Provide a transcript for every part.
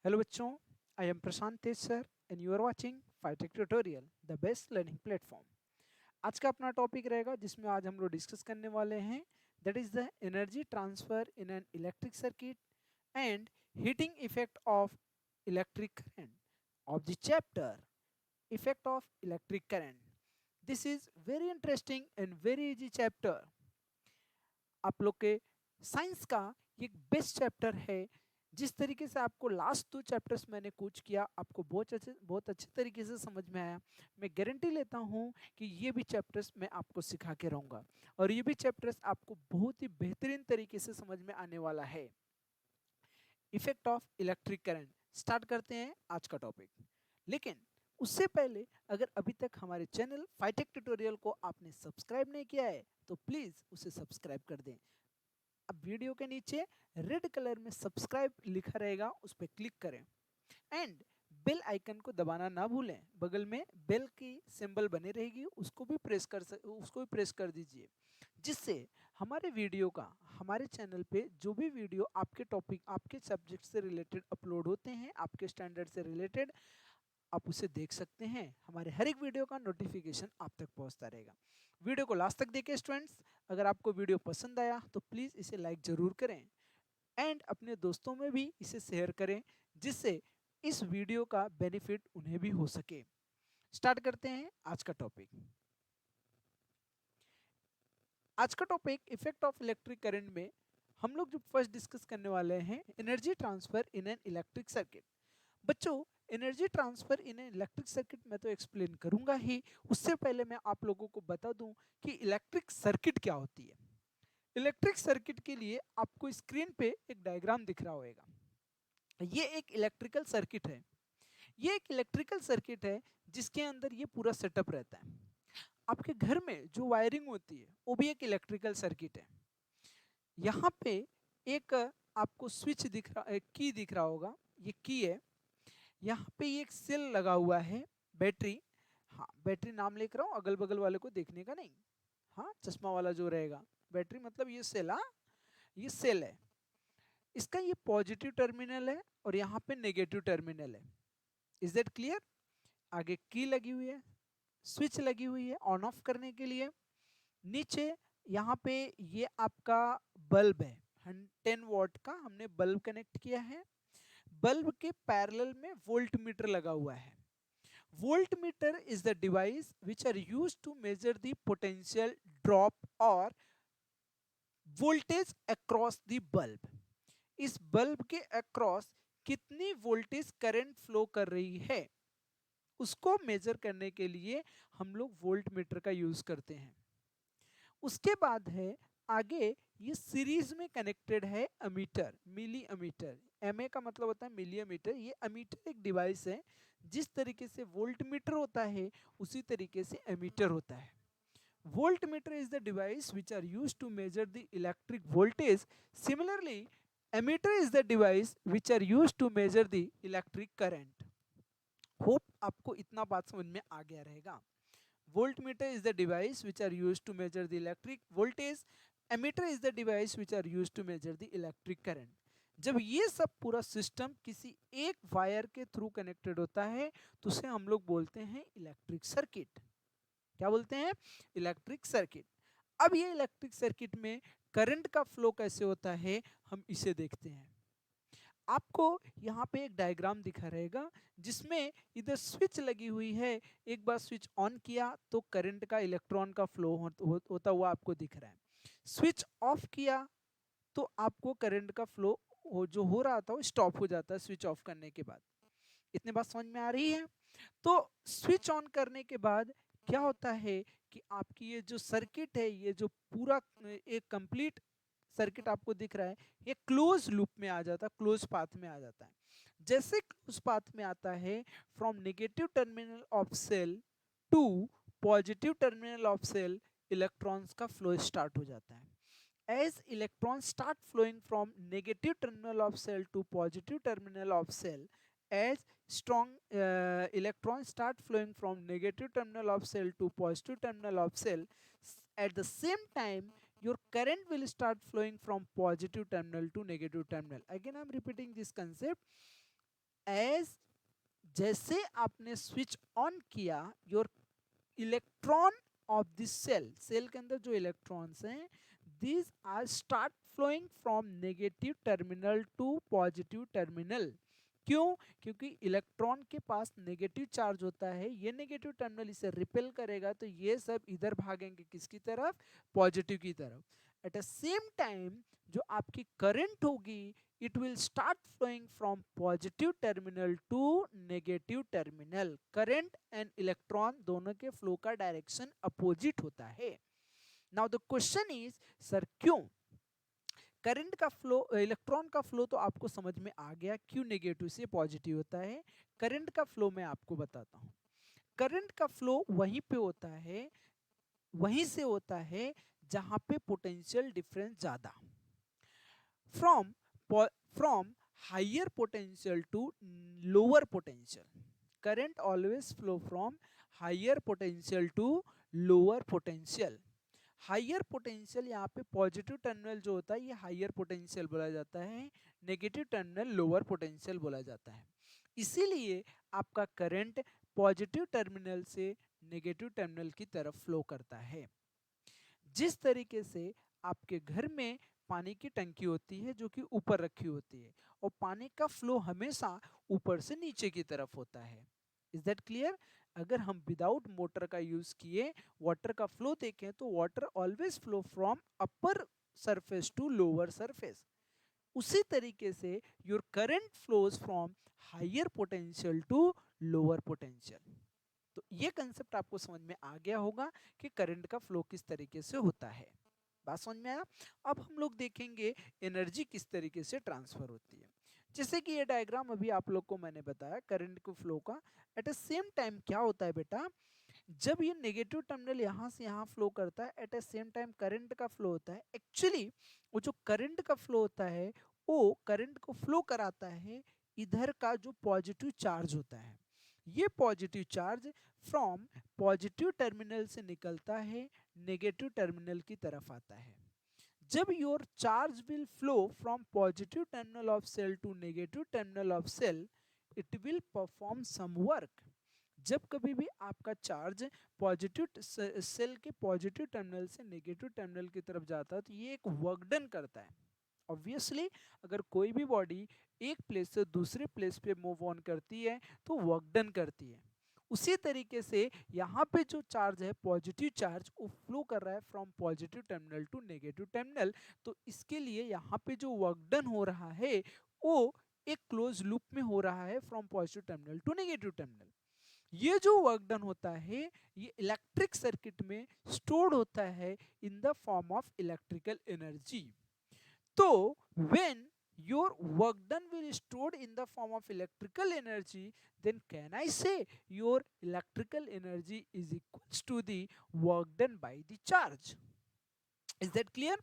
Hello बच्चों, I am Prashant Tej sir and you are watching Phytech tutorial the best learning platform. आज का अपना topic रहेगा जिसमें आज हम लोग डिस्कस करने वाले हैं, that is the energy transfer in an electric circuit and heating effect of electric current of the chapter effect of electric current. This is very interesting and very easy chapter. आप लोग के science का ये एक best chapter है। जिस तरीके से आपको लास्ट 2 चैप्टर्स मैंने कोच किया, आपको बहुत अच्छे तरीके से समझ में आया। मैं गारंटी लेता हूँ कि ये भी चैप्टर्स मैं आपको सिखा के रहूँगा और ये भी चैप्टर्स आपको बहुत ही बेहतरीन तरीके से समझ में आने वाला है। Effect of electric current start करते हैं आज का टॉपिक। लेकिन उससे पहले, अगर अभी तक हमारे चैनल फाइटेक ट्यूटोरियल को आपने सब्सक्राइब नहीं किया है तो प्लीज उसे सब्सक्राइब कर दें। अब वीडियो के नीचे रेड कलर में सब्सक्राइब लिखा रहेगा, उस पर क्लिक करें एंड बेल आइकन को दबाना ना भूलें। बगल में बेल की सिंबल बनी रहेगी, उसको भी प्रेस कर दीजिए, जिससे हमारे वीडियो का हमारे चैनल पे जो भी वीडियो आपके टॉपिक आपके सब्जेक्ट से रिलेटेड अपलोड होते हैं, आपके स्टैंडर्ड से रिलेटेड, आप उसे देख सकते हैं। हमारे हर एक वीडियो का नोटिफिकेशन आप तक पहुंचता रहेगा। वीडियो को लास्ट तक देखें स्टूडेंट्स। अगर आपको वीडियो पसंद आया तो प्लीज़ इसे लाइक ज़रूर करें एंड अपने दोस्तों में भी इसे शेयर करें, जिससे इस वीडियो का बेनिफिट उन्हें भी हो सके। स्टार्ट करते हैं आज का टॉपिक। आज का topic effect of electric current में हम लोग जो फर्स्ट डिस्कस करने वाले हैं, energy transfer in an electric circuit. बच्चों, energy transfer in an electric circuit मैं तो एक्सप्लेन करूंगा ही, उससे पहले मैं आप लोगों को बता दूं कि इलेक्ट्रिक सर्किट क्या होती है। इलेक्ट्रिक सर्किट के लिए आपको स्क्रीन पे एक डायग्राम दिख रहा होगा। ये एक इलेक्ट्रिकल सर्किट है। ये एक इलेक्ट्रिकल सर्किट है जिसके अंदर ये पूरा सेटअप रहता है। आपके घर में जो वायरिंग होती है वो भी एक इलेक्ट्रिकल सर्किट है। यहाँ पे एक आपको स्विच दिख रहा, एक की दिख रहा होगा, ये की है। यहाँ पे ये एक सेल लगा हुआ है, बैटरी। हाँ, बैटरी नाम लिख रहा हूँ, अगल बगल वाले को देखने का नहीं। हाँ, चश्मा वाला जो रहेगा, बैटरी मतलब ये सेल। हाँ, ये सेल है। इसका ये पॉजिटिव टर्मिनल है और यहाँ पे नेगेटिव टर्मिनल है। Is that clear? आगे की लगी हुई है, स्विच लगी हुई है ऑन ऑफ करने के लिए। नीचे यहाँ पे ये आपका बल्ब है, 10 वॉट का हमने बल्ब कनेक्ट किया है। बल्ब के पैरेलल में वोल्ट मीटर लगा हुआ है। Voltmeter is the device which are used to measure the potential drop or voltage across the bulb. इस बल्ब के अक्रॉस कितनी वोल्टेज करंट फ्लो कर रही है, उसको मेजर करने के लिए हम लोग वोल्ट मीटर का यूज करते हैं। उसके बाद है आगे, ये सीरीज में कनेक्टेड है अमीटर, मिली अमीटर। एमए का मतलब होता है मिली अमीटर। ये अमीटर एक डिवाइस है, जिस तरीके से वोल्ट मीटर होता है उसी तरीके से एमीटर होता है। Voltmeter is the device which are use to measure the electric voltage. Similarly, ammeter is the device which are use to measure the electric current. Hope आपको इतना बात समझ में आ गया रहेगा। Voltmeter is the device which are used to measure the electric voltage. Ammeter is the device which are used to measure the electric current. जब ये सब पूरा सिस्टम किसी एक वायर के थ्रू कनेक्टेड होता है तो उसे हम लोग बोलते हैं इलेक्ट्रिक सर्किट। क्या बोलते हैं? Electric circuit. अब ये इलेक्ट्रिक सर्किट में करंट का फ्लो कैसे होता है, हम इसे देखते हैं। आपको यहाँ पे एक डायग्राम दिखा रहेगा जिसमें इधर स्विच लगी हुई है। एक बार स्विच ऑन किया तो करंट का, इलेक्ट्रॉन का फ्लो होता हुआ आपको दिख रहा है। स्विच ऑफ किया तो आपको करंट का फ्लो जो हो रहा था वो स्टॉप हो जाता है स्विच ऑफ करने के बाद। इतनी बात समझ में आ रही है? तो स्विच ऑन करने के बाद क्या होता है कि आपकी ये जो सर्किट है, ये जो पूरा एक कंप्लीट सर्किट आपको दिख रहा है, ये क्लोज लूप में आ जाता है, क्लोज पाथ में आ जाता है। जैसे क्लोज पाथ में आता है, from negative terminal of cell to positive terminal of cell, electrons का फ्लो स्टार्ट हो जाता है। As electrons start flowing from negative terminal of cell to positive terminal of cell, as strong electrons start flowing from negative terminal of cell to positive terminal of cell, at the same time your current will start flowing from positive terminal to negative terminal. Again I am repeating this concept. As जैसे आपने switch on किया, your electron of this cell, cell के अंदर जो electrons हैं, these are start flowing from negative terminal to positive terminal. क्यों? क्योंकि electron के पास नेगेटिव चार्ज होता है, ये नेगेटिव टर्मिनल इसे रिपेल करेगा, तो ये सब इधर भागेंगे किसकी तरफ? पॉजिटिव की तरफ। एट द सेम टाइम जो आपकी करंट होगी, it will start flowing from positive terminal to negative terminal। Current and electron दोनों के फ्लो का डायरेक्शन अपोजिट होता है। Now the question is, sir क्यों? करंट का फ्लो, इलेक्ट्रॉन का फ्लो तो आपको समझ में आ गया, क्यों नेगेटिव से पॉजिटिव होता है। करंट का फ्लो मैं आपको बताता हूं। करंट का फ्लो वहीं पे होता है, वहीं से होता है जहां पे पोटेंशियल डिफरेंस ज्यादा। From from higher potential to lower potential, current always flow from higher potential to lower potential. Higher potential, यहाँ पे पॉजिटिव टर्मिनल जो होता है ये हायर पोटेंशियल बोला जाता है, नेगेटिव टर्मिनल लोअर पोटेंशियल बोला जाता है। इसीलिए आपका करंट पॉजिटिव टर्मिनल से नेगेटिव टर्मिनल की तरफ फ्लो करता है। जिस तरीके से आपके घर में पानी की टंकी होती है जो कि ऊपर रखी होती है, और पानी का फ्लो हमेशा ऊपर से नीचे की तरफ होता है। Is that clear? अगर हम विदाउट मोटर का यूज किए वाटर का फ्लो देखें, तो water always flow from upper surface to lower surface. उसी तरीके से your current flows from higher potential to lower potential. तो ये कंसेप्ट आपको समझ में आ गया होगा कि करंट का फ्लो किस तरीके से होता है। बात समझ में आया? अब हम लोग देखेंगे एनर्जी किस तरीके से ट्रांसफर होती है। जैसे कि ये डायग्राम अभी आप लोग को मैंने बताया करंट के फ्लो का, एट द सेम टाइम क्या होता है बेटा, जब ये नेगेटिव टर्मिनल यहाँ से यहाँ फ्लो करता है, at the same time current का फ्लो होता है। एक्चुअली वो जो करंट का फ्लो होता है, वो करंट को फ्लो कराता है इधर का जो पॉजिटिव चार्ज होता है। ये positive charge from positive terminal से निकलता है, नेगेटिव टर्मिनल की तरफ आता है। जब your charge will flow from positive terminal of cell to negative terminal of cell, it will perform some work. जब कभी भी आपका चार्ज पॉजिटिव सेल के पॉजिटिव टर्मिनल से नेगेटिव टर्मिनल की तरफ जाता है, तो ये एक वर्क डन करता है। ऑब्वियसली अगर कोई भी बॉडी एक प्लेस से दूसरे प्लेस पे मूव ऑन करती है तो वर्क डन करती है। उसी तरीके से यहाँ पे जो चार्ज है पॉजिटिव चार्ज, वो फ्लो कर रहा है from positive terminal to negative terminal. तो इसके लिए यहाँ पे जो वर्क डन हो रहा है वो एक क्लोज लूप में हो रहा है from positive terminal to negative terminal. ये जो वर्क डन होता है ये इलेक्ट्रिक सर्किट में स्टोर्ड होता है in the form of electrical energy. तो when your work done will stored in the form of electrical energy, then can I say your electrical energy is equals to the work done by the charge? Is that clear?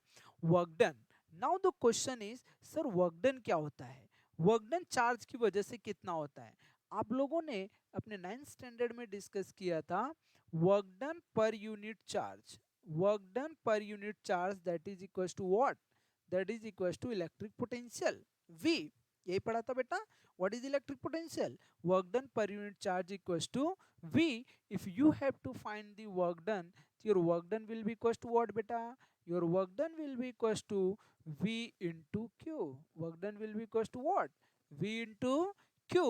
Work done. Now the question is, sir work done क्या होता है? Work done charge की वजह से कितना होता है? आप लोगों ने अपने 9th स्टैंडर्ड में डिस्कस किया था work done per unit charge. Work done per unit charge that is equal to what? That is equal to electric potential V। यही पढ़ा था बेटा। What is electric potential? Work done per unit charge equal to V। If you have to find the work done, your work done will be equal to what बेटा? Your work done will be equals to V into Q. Work done will be equals to what? V into Q.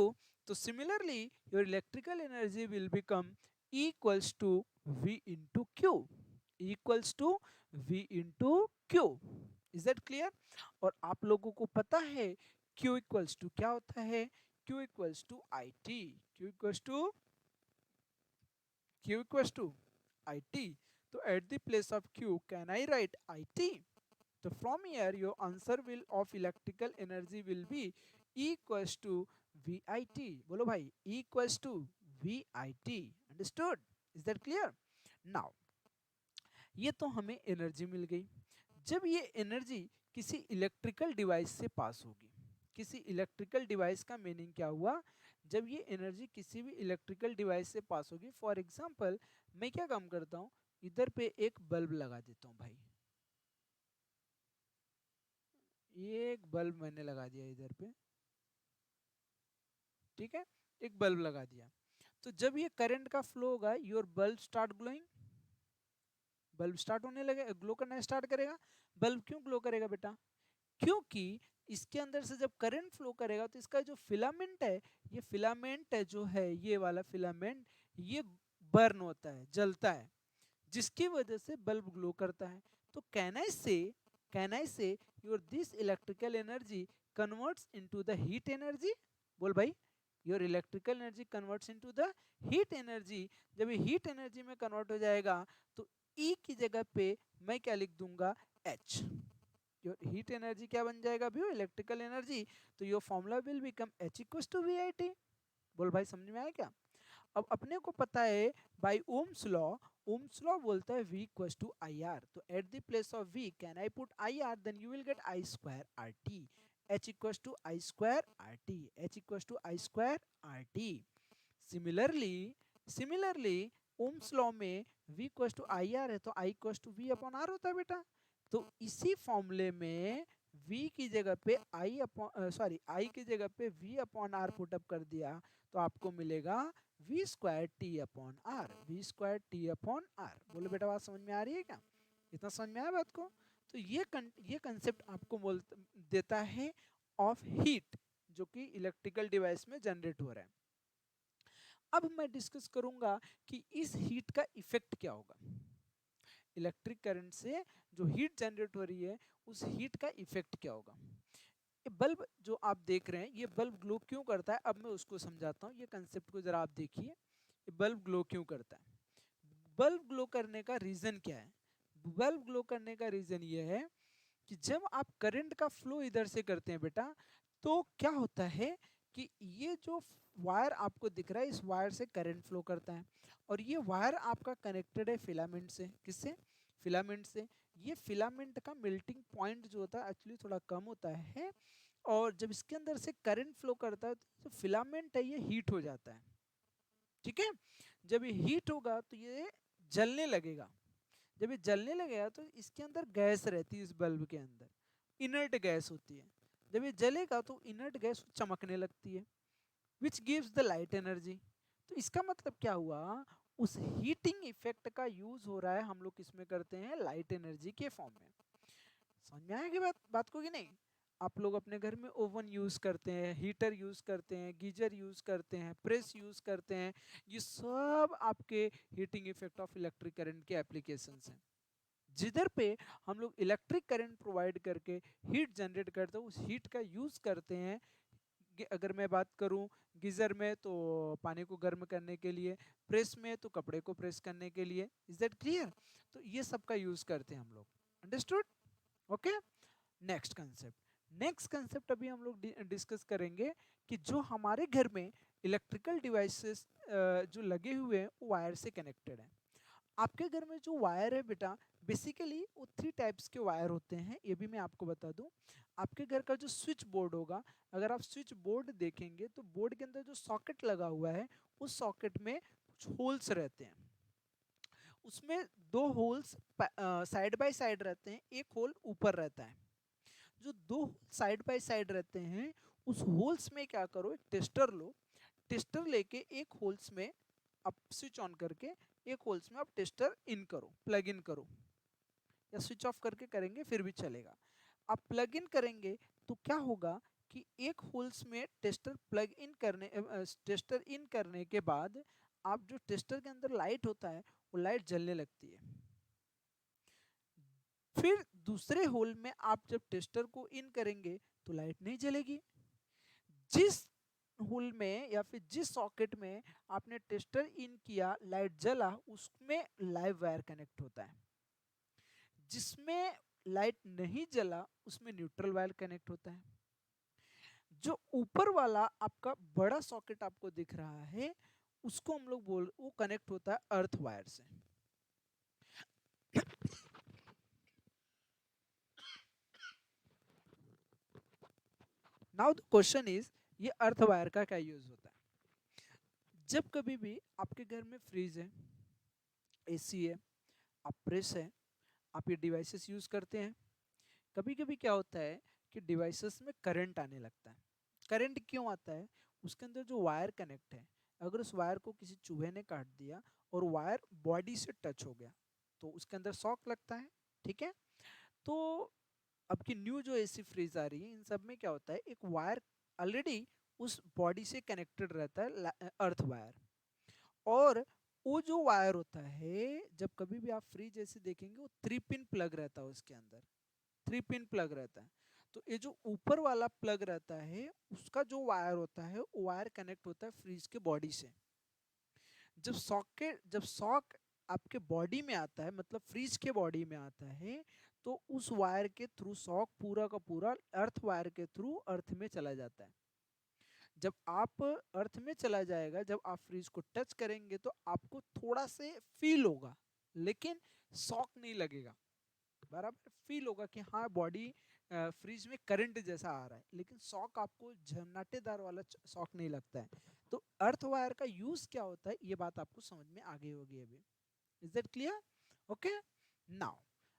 So similarly, your electrical energy will become equals to V into Q. Equals to V into Q. Is that clear? और आप लोगों को पता है Q equals to क्या होता है? Q equals to IT. Q equals to IT. So at the place of Q, can I write IT? So from here, your answer will of electrical energy will be equals to VIT. बोलो भाई, equals to VIT. Understood? Is that clear? Now, ये तो हमें energy मिल गई। जब ये energy किसी electrical device से पास होगी, किसी इलेक्ट्रिकल डिवाइस का मीनिंग क्या हुआ? जब ये एनर्जी किसी भी इलेक्ट्रिकल डिवाइस से पास होगी, फॉर एग्जांपल मैं क्या काम करता हूँ, इधर पे एक बल्ब लगा देता हूँ भाई, ये एक बल्ब मैंने लगा दिया इधर पे, ठीक है, एक बल्ब लगा दिया, तो जब ये करंट का फ्लो होगा your bulb start glowing, bulb start होने लगे, ग्लो करना स्टार्ट करेगा। बल्ब क्यों ग्लो करेगा बेटा? क्योंकि इसके अंदर से जब करंट फ्लो करेगा तो इसका जो फिलामेंट है, ये फिलामेंट है जो है, ये वाला फिलामेंट, ये बर्न होता है, जलता है, जिसकी वजह से बल्ब ग्लो करता है। तो कैन आई से your this electrical energy converts into the heat energy. बोल भाई, your electrical energy converts into the heat energy. जब ये हीट एनर्जी में कन्वर्ट हो जाएगा तो ई की जगह पे मैं क्या लिख दूंगा, एच। योर हीट एनर्जी क्या बन जाएगा भैया, इलेक्ट्रिकल एनर्जी। तो your formula will become H equals to V I T. बोल भाई समझ में आया क्या? अब अपने को पता है by Ohm's law, Ohm's law बोलता है v equals to I R. तो at the place of v can I put I R, then you will get I square R T. h equals to I square R T, h equals to I square R T. Similarly Ohm's law में v equals to I R है तो i equals to v upon r होता है बेटा। तो इसी फॉर्मूले में v की जगह पे i की जगह पे v अपॉन r पुटअप कर दिया तो आपको मिलेगा V square T upon R, V square T upon R. बोलो बेटा बात समझ में आ रही है क्या? इतना समझ में आया बात को? तो ये कंसेप्ट आपको देता है ऑफ हीट जो कि इलेक्ट्रिकल डिवाइस में जनरेट हो रहा है। अब मैं डिस्कस करूंगा कि इस हीट का इफेक्ट क्या होगा। इलेक्ट्रिक करंट से जो हीट जनरेट हो रही है उस हीट का इफेक्ट क्या होगा। ये बल्ब जो आप देख रहे हैं, ये बल्ब ग्लो क्यों करता है, अब मैं उसको समझाता हूँ। ये कंसेप्ट को जरा आप देखिए, ये बल्ब ग्लो क्यों करता है। बल्ब ग्लो करने का रीजन क्या है? बल्ब ग्लो करने का रीजन ये है कि जब आप करंट का फ्लो इधर से करते हैं बेटा, तो क्या होता है कि ये जो वायर आपको दिख रहा है, इस वायर से करंट फ्लो करता है और ये वायर आपका कनेक्टेड है फिलामेंट से। किससे? फिलामेंट से। ये फिलामेंट का मेल्टिंग पॉइंट जो होता है एक्चुअली थोड़ा कम होता है और जब इसके अंदर से करंट फ्लो करता है तो जो फिलामेंट है ये हीट हो जाता है। ठीक है, जब ये हीट होगा तो ये जलने लगेगा। जब ये जलने लगेगा तो इसके अंदर गैस रहती है, इस बल्ब के अंदर इनर्ट गैस होती है। जब ये जलेगा तो इनर्ट गैस चमकने लगती है which gives the light energy. तो इसका मतलब क्या हुआ, उस हीटिंग इफेक्ट का यूज हो रहा है, हम लोग किसमें करते हैं, लाइट एनर्जी के फॉर्म में। समझ में आएगी बात को कि नहीं? आप लोग अपने घर में ओवन यूज करते हैं, हीटर यूज करते हैं, गीजर यूज करते हैं, प्रेस यूज करते हैं, ये सब आपके heating effect of electric current के एप्लीकेशंस हैं। जिधर पे हम लोग इलेक्ट्रिक करंट प्रोवाइड करके हीट जनरेट करते हैं, उस हीट का यूज करते हैं। अगर मैं बात करूं गीजर में तो पानी को गर्म करने के लिए, प्रेस में तो कपड़े को प्रेस करने के लिए। Is that clear? तो ये सब का यूज करते हैं हम लोग। अंडरस्टूड? ओके, नेक्स्ट कंसेप्ट अभी हम लोग डिस्कस करेंगे कि जो हमारे घर में इलेक्ट्रिकल डिवाइसेस जो लगे हुए हैं वो वायर से कनेक्टेड है। आपके घर में जो वायर है बेटा, बेसिकली वो 3 टाइप्स के वायर होते हैं, ये भी मैं आपको बता दूं। आपके घर का जो स्विच बोर्ड होगा, अगर आप स्विच बोर्ड देखेंगे तो बोर्ड के अंदर जो सॉकेट लगा हुआ है उस सॉकेट में कुछ होल्स रहते हैं। उसमें 2 होल्स साइड बाय साइड रहते हैं, एक होल ऊपर रहता है। जो 2 साइड बाय साइड रहते हैं उस होल्स में क्या करो, एक टेस्टर लो, टेस्टर लेके एक होल्स में आप स्विच ऑन करके एक होल्स में आप टेस्टर इन करो, प्लग इन करो, या स्विच ऑफ करके करेंगे फिर भी चलेगा। आप प्लग इन करेंगे तो क्या होगा कि एक होल्स में टेस्टर इन करने के बाद आप जो टेस्टर के अंदर लाइट होता है वो लाइट जलने लगती है। फिर दूसरे होल में आप जब टेस्टर को इन करेंगे तो लाइट नहीं जलेगी। जिस होल में या फिर जिस सॉकेट में आपने टेस्टर इन किया लाइट जला, उसमें लाइव वायर कनेक्ट होता है। जिसमें लाइट नहीं जला उसमें न्यूट्रल वायर कनेक्ट होता है। जो ऊपर वाला आपका बड़ा सॉकेट आपको दिख रहा है उसको हम लोग वो कनेक्ट होता है अर्थ वायर से। नाउ द क्वेश्चन इज, ये अर्थ वायर का क्या यूज होता है? जब कभी भी आपके घर में फ्रिज है, एसी है, आप प्रेस है, आप ये डिवाइसेस यूज करते हैं, कभी कभी क्या होता है कि डिवाइसेस में करंट आने लगता है। करंट क्यों आता है? उसके अंदर जो वायर कनेक्ट है, अगर उस वायर को किसी चूहे ने काट दिया और वायर बॉडी से टच हो गया तो उसके अंदर शॉक लगता है। ठीक है, तो अब की न्यू जो एसी फ्रिज आ रही है, इन सब में क्या होता है, एक वायर ऑलरेडी उस बॉडी से कनेक्टेड रहता है, अर्थ वायर। और वो जो वायर होता है, जब कभी भी आप फ्रिज ऐसे देखेंगे, वो 3 पिन प्लग रहता है उसके अंदर, 3 पिन प्लग रहता है। तो ये जो ऊपर वाला प्लग रहता है, उसका जो वायर होता है, वो वायर कनेक्ट होता है फ्रिज के बॉडी से। जब शॉक आपके बॉडी में आता है, मतलब फ्रिज के बॉडी में आता है, तो उस वायर के थ्रू शॉक पूरा का पूरा अर्थ वायर के थ्रू अर्थ में चला जाता है। जब आप अर्थ में चला जाएगा, जब आप फ्रिज को टच करेंगे तो आपको थोड़ा से फील होगा, लेकिन शॉक नहीं लगेगा। बराबर फील होगा कि हाँ बॉडी फ्रिज में करंट जैसा आ रहा है, लेकिन शॉक आपको झन्नाटेदार वाला शॉक नहीं लगता है। तो अर्थ वायर का यूज क्या होता है, ये बात आपको समझ में आ गई होगी अभी। Is that clear? Okay, now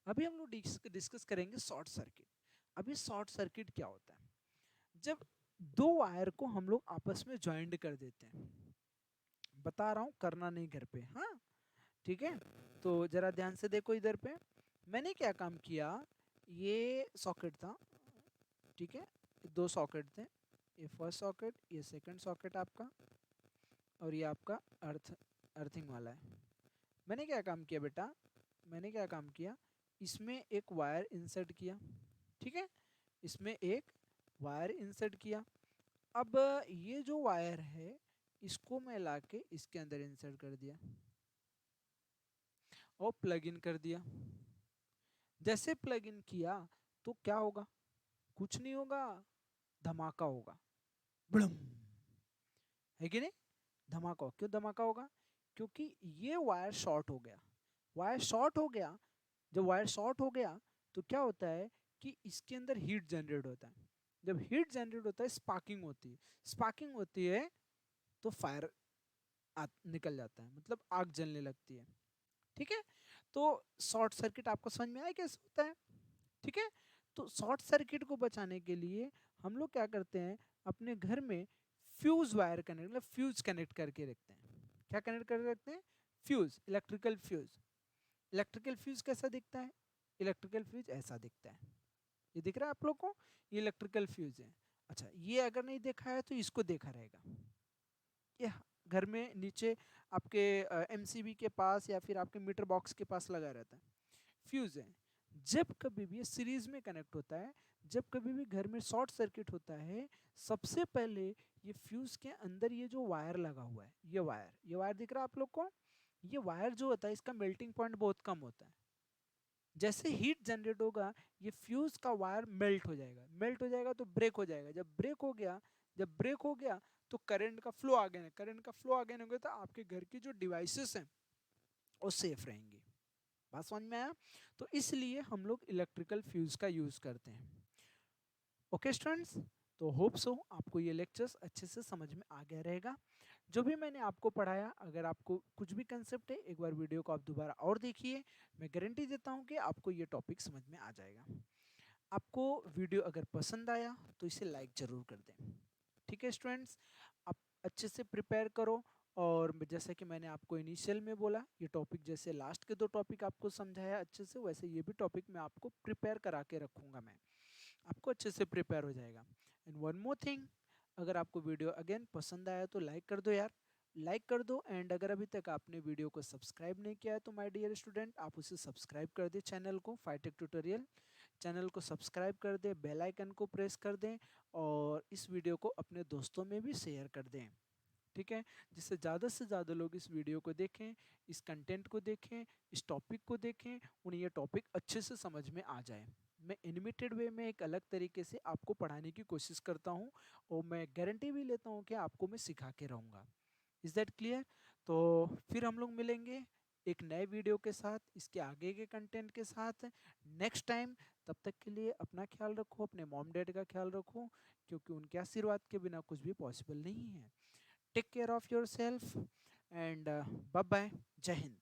अभी हम लोग डिस्कस करेंगे शॉर्ट सर्किट। अभी शॉर्ट सर्किट क्या होता है, जब दो वायर को हम लोग आपस में ज्वाइंट कर देते हैं। बता रहा हूं, करना नहीं घर पे, हाँ ठीक है। तो जरा ध्यान से देखो इधर पे, मैंने क्या काम किया, ये सॉकेट था, ठीक है, दो सॉकेट थे, ये फर्स्ट सॉकेट, ये सेकंड सॉकेट आपका, और ये आपका अर्थिंग वाला है। मैंने क्या काम किया बेटा, मैंने क्या काम किया, इसमें एक वायर इंसर्ट किया, ठीक है, इसमें एक वायर इंसर्ट किया। अब ये जो वायर है, इसको मैं लाके इसके अंदर इंसर्ट कर दिया और प्लग इन कर दिया। जैसे प्लग इन किया तो क्या होगा, कुछ नहीं होगा, धमाका होगा, बड़म, है कि नहीं? धमाका, क्यों धमाका होगा, क्योंकि ये वायर शॉर्ट हो गया। वायर शॉर्ट हो गया, जब वायर शॉर्ट हो गया तो क्या होता है कि इसके अंदर हीट जनरेट होता है। जब हीट जनरेट होता है, स्पार्किंग होती है, स्पार्किंग होती है तो फायर निकल जाता है, मतलब आग जलने लगती है। ठीक है, तो शॉर्ट सर्किट आपको समझ में आया कैसे होता है? ठीक है, तो शॉर्ट सर्किट को बचाने के लिए हम लोग क्या करते हैं, अपने घर में फ्यूज वायर कनेक्ट, मतलब फ्यूज कनेक्ट करके रखते हैं। क्या कनेक्ट करके रखते हैं? Fuse, electrical fuse. Electrical fuse कैसा दिखता है? इलेक्ट्रिकल फ्यूज ऐसा दिखता है, ये दिख रहा है आप लोग को, ये इलेक्ट्रिकल फ्यूज है। अच्छा, ये अगर नहीं देखा है तो इसको देखा रहेगा, ये घर में नीचे आपके एमसीबी के पास या फिर आपके मीटर बॉक्स के पास लगा रहता है, फ्यूज है। जब कभी भी ये सीरीज में कनेक्ट होता है, जब कभी भी घर में शॉर्ट सर्किट होता है, सबसे पहले ये फ्यूज के अंदर ये जो वायर लगा हुआ है, ये वायर दिख रहा है आप लोग को, ये वायर जो होता है इसका मेल्टिंग पॉइंट बहुत कम होता है। जैसे हीट जनरेट होगा, ये फ्यूज का वायर मेल्ट हो जाएगा, मेल्ट हो जाएगा तो ब्रेक हो जाएगा। जब ब्रेक हो गया, जब ब्रेक हो गया तो करंट का फ्लो आगे नहीं, करंट का फ्लो आगे नहीं होगा तो आपके घर की जो डिवाइसेस हैं वो सेफ रहेंगी। बात समझ में आया? तो इसलिए हम लोग इलेक्ट्रिकल फ्यूज का यूज करते हैं। ओके स्टूडेंट्स, तो होप सो आपको ये लेक्चर्स अच्छे से समझ में आ गया रहेगा। जो भी मैंने आपको पढ़ाया, अगर आपको कुछ भी कंसेप्ट है, एक बार वीडियो को आप दोबारा और देखिए, मैं गारंटी देता हूँ कि आपको ये टॉपिक समझ में आ जाएगा। आपको वीडियो अगर पसंद आया तो इसे लाइक जरूर कर दें। ठीक है स्टूडेंट्स, आप अच्छे से प्रिपेयर करो, और जैसा कि मैंने आपको इनिशियल में बोला, ये टॉपिक जैसे लास्ट के 2 टॉपिक आपको समझाया अच्छे से, वैसे ये भी टॉपिक मैं आपको प्रिपेयर करा के रखूँगा, मैं आपको अच्छे से प्रिपेयर हो जाएगा। एंड वन मोर थिंग, अगर आपको वीडियो अगेन पसंद आया तो लाइक कर दो यार, लाइक कर दो। एंड अगर अभी तक आपने वीडियो को सब्सक्राइब नहीं किया है तो माय डियर स्टूडेंट, आप उसे सब्सक्राइब कर दें, चैनल को फाइटेक ट्यूटोरियल चैनल को सब्सक्राइब कर दें, बेल आइकन को प्रेस कर दें, और इस वीडियो को अपने दोस्तों में भी शेयर कर दें। ठीक है, जिससे ज़्यादा से ज़्यादा लोग इस वीडियो को देखें, इस कंटेंट को देखें, इस टॉपिक को देखें, उन्हें ये टॉपिक अच्छे से समझ में आ जाए। मैं एनिमेटेड वे में एक अलग तरीके से आपको पढ़ाने की कोशिश करता हूँ, और मैं गारंटी भी लेता हूँ कि आपको मैं सिखा के रहूँगा। Is that clear? तो फिर हम लोग मिलेंगे एक नए वीडियो के साथ, इसके आगे के कंटेंट के साथ नेक्स्ट टाइम। तब तक के लिए अपना ख्याल रखो, अपने मॉम डैड का ख्याल रखो, क्योंकि उनके आशीर्वाद के बिना कुछ भी पॉसिबल नहीं है। Take care of yourself, and bye bye, Jai Hind.